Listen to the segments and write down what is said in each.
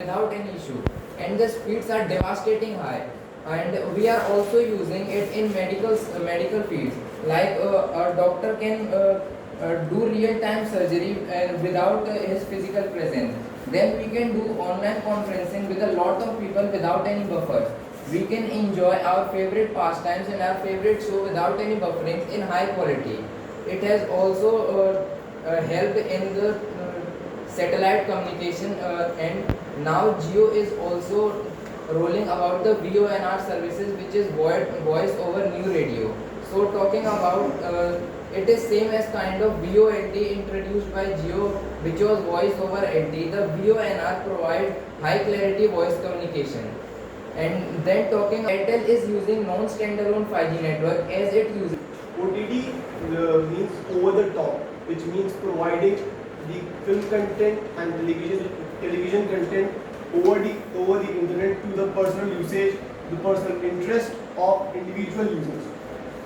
without any issue, and the speeds are devastating high. And we are also using it in medical fields, like a doctor can do real time surgery without his physical presence. Then we can do online conferencing with a lot of people without any buffers. We can enjoy our favorite pastimes and our favorite show without any buffering in high quality. It has also helped in the satellite communication, and now Geo is also rolling about the VoNR services, which is voice over new radio. So talking about it is same as kind of VoLT introduced by Geo, which was voice over LT. The VoNR provide high clarity voice communication. And then talking, Airtel is using non-standalone 5G network as it uses. OTT means over the top, which means providing the film content and television content over the internet to the personal usage, the personal interest of individual users.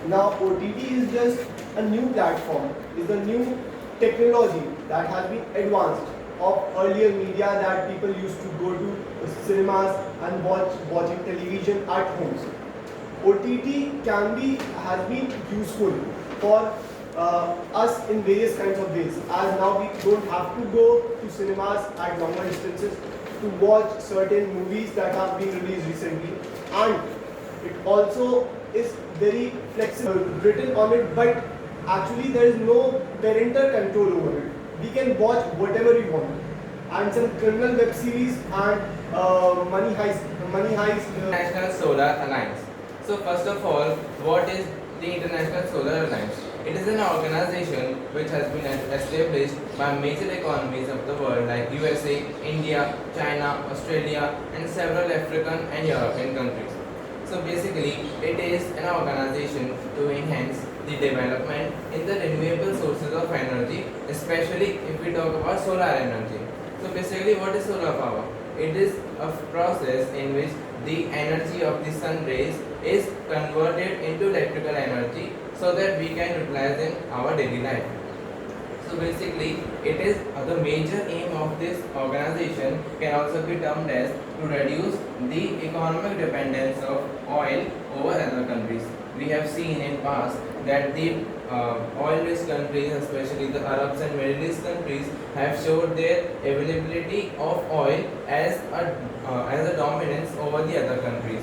Now OTT is just a new platform, is a new technology that has been advanced of earlier media that people used to go to cinemas and watching television at homes. OTT has been useful for us in various kinds of ways, as now we don't have to go to cinemas at longer distances to watch certain movies that have been released recently, and it also is very flexible written on it, but actually there is no parental control over it. We can watch whatever we want, and some criminal web series and money heist. International Solar Alliance. So first of all, what is the International Solar Alliance? It is an organization which has been established by major economies of the world like USA, India, China, Australia, and several African and European countries. So basically, it is an organization to enhance the development in the renewable sources of energy, especially if we talk about solar energy. So basically, what is solar power? It is a process in which the energy of the sun rays is converted into electrical energy so that we can utilize in our daily life. So basically, it is the major aim of this organization can also be termed as to reduce the economic dependence of oil over other countries. We have seen in past that the oil-rich countries, especially the Arabs and Middle East countries, have showed their availability of oil as a dominance over the other countries.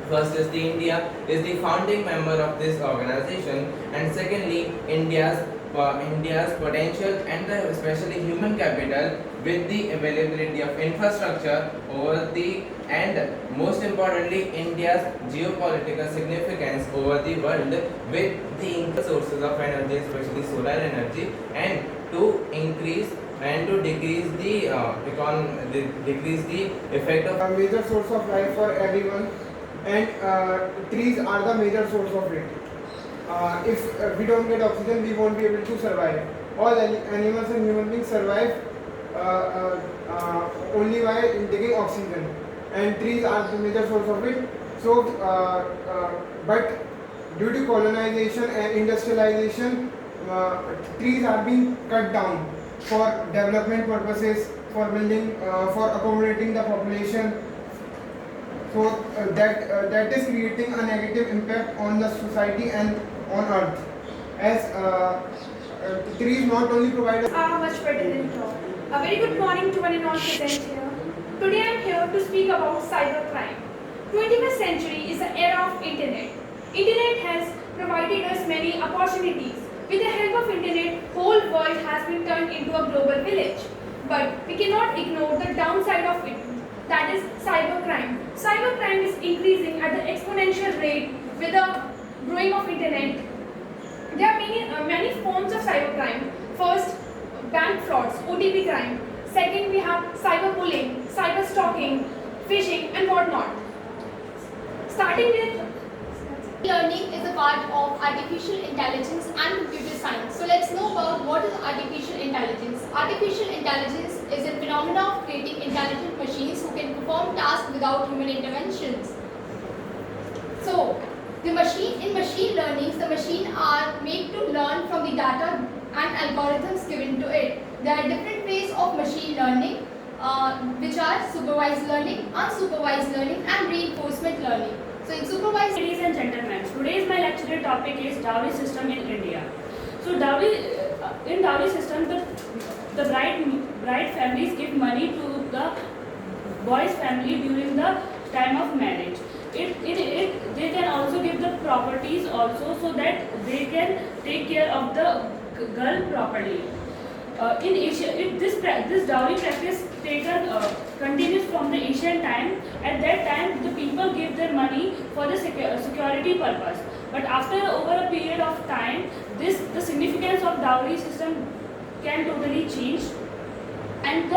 First is the India is the founding member of this organization, and secondly India's potential and especially human capital with the availability of infrastructure over the, and most importantly India's geopolitical significance over the world with the sources of energy, especially solar energy, and to increase and to decrease the decrease the effect of a major source of life for everyone, and trees are the major source of it. If we don't get oxygen, we won't be able to survive. All animals and human beings survive only by taking oxygen, and trees are the major source of it. So, but due to colonization and industrialization, trees are being cut down for development purposes, for building, for accommodating the population. So that is creating a negative impact on the society and on Earth, as trees not only provide Are much better than talk. A very good morning to one and all present here. Today I am here to speak about cybercrime. 21st century is the era of internet. Internet has provided us many opportunities. With the help of internet, whole world has been turned into a global village. But we cannot ignore the downside of it. That is cybercrime. Cybercrime is increasing at the exponential rate with the growing of internet. There are many forms of cybercrime. First, bank frauds, OTP crime. Second, we have cyberbullying, cyberstalking, phishing, and whatnot. Starting with Learning is a part of artificial intelligence and computer science. So let's know about what is artificial intelligence. Artificial intelligence is a phenomenon of creating intelligent machines who can perform tasks without human interventions. So in machine learning, the machine are made to learn from the data and algorithms given to it. There are different ways of machine learning. which are supervised learning, unsupervised learning, and reinforcement learning. So in supervised Ladies and gentlemen, today's my lecture topic is dowry system in India. So in dowry system, the bride families give money to the boy's family during the time of marriage. They can also give the properties also, so that they can take care of the girl properly. In Asia, this dowry practice continues from the ancient time. At that time, the people give their money for the security purpose. But after over a period of time, the significance of dowry system can totally change, and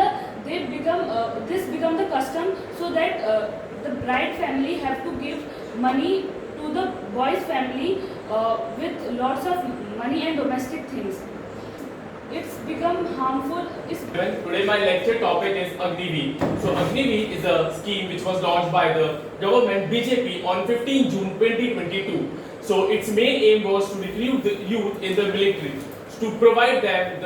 this become the custom, so that the bride family have to give money to the boy's family with lots of money and domestic things. It's become harmful. Today my lecture topic is Agniveer. So Agniveer is a scheme which was launched by the government BJP on 15 June 2022. So its main aim was to recruit the youth in the military, to provide them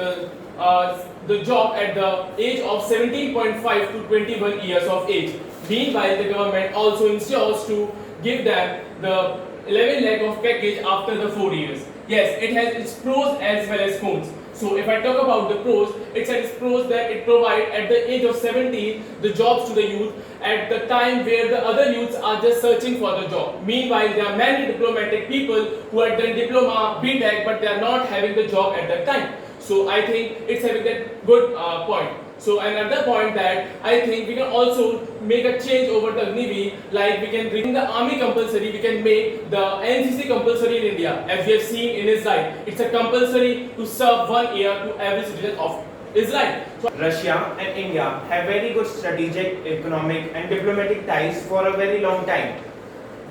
the job at the age of 17.5 to 21 years of age. Meanwhile, the government also ensures to give them the 11 lakh of package after the 4 years. Yes, it has its pros as well as cons. So if I talk about the pros, it has its pros that it provides at the age of 17 the jobs to the youth at the time where the other youths are just searching for the job. Meanwhile, there are many diplomatic people who had done diploma, BTech, but they are not having the job at that time. So I think it's having that good point. So another point that I think we can also make a change over the Agniveer, like we can bring the army compulsory, we can make the NCC compulsory in India, as we have seen in Israel. It's a compulsory to serve 1 year to every citizen of Israel. So Russia and India have very good strategic, economic and diplomatic ties for a very long time.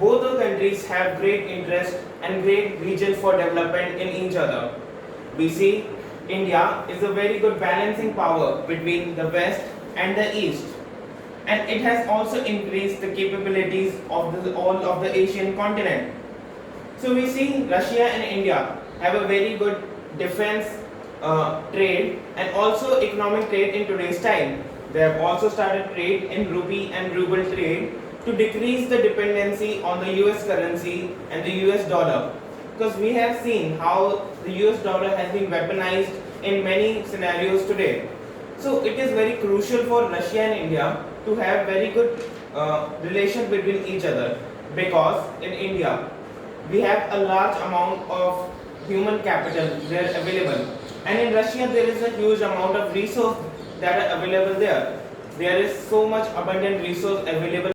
Both the countries have great interest and great vision for development in each other. We see India is a very good balancing power between the West and the East, and it has also increased the capabilities of all of the Asian continent. So we see Russia and India have a very good defense trade and also economic trade in today's time. They have also started trade in rupee and ruble trade to decrease the dependency on the US currency and the US dollar. Because we have seen how the US dollar has been weaponized in many scenarios today. So it is very crucial for Russia and India to have very good relation between each other, because in India we have a large amount of human capital there available, and in Russia there is a huge amount of resource that are available there. There is so much abundant resource available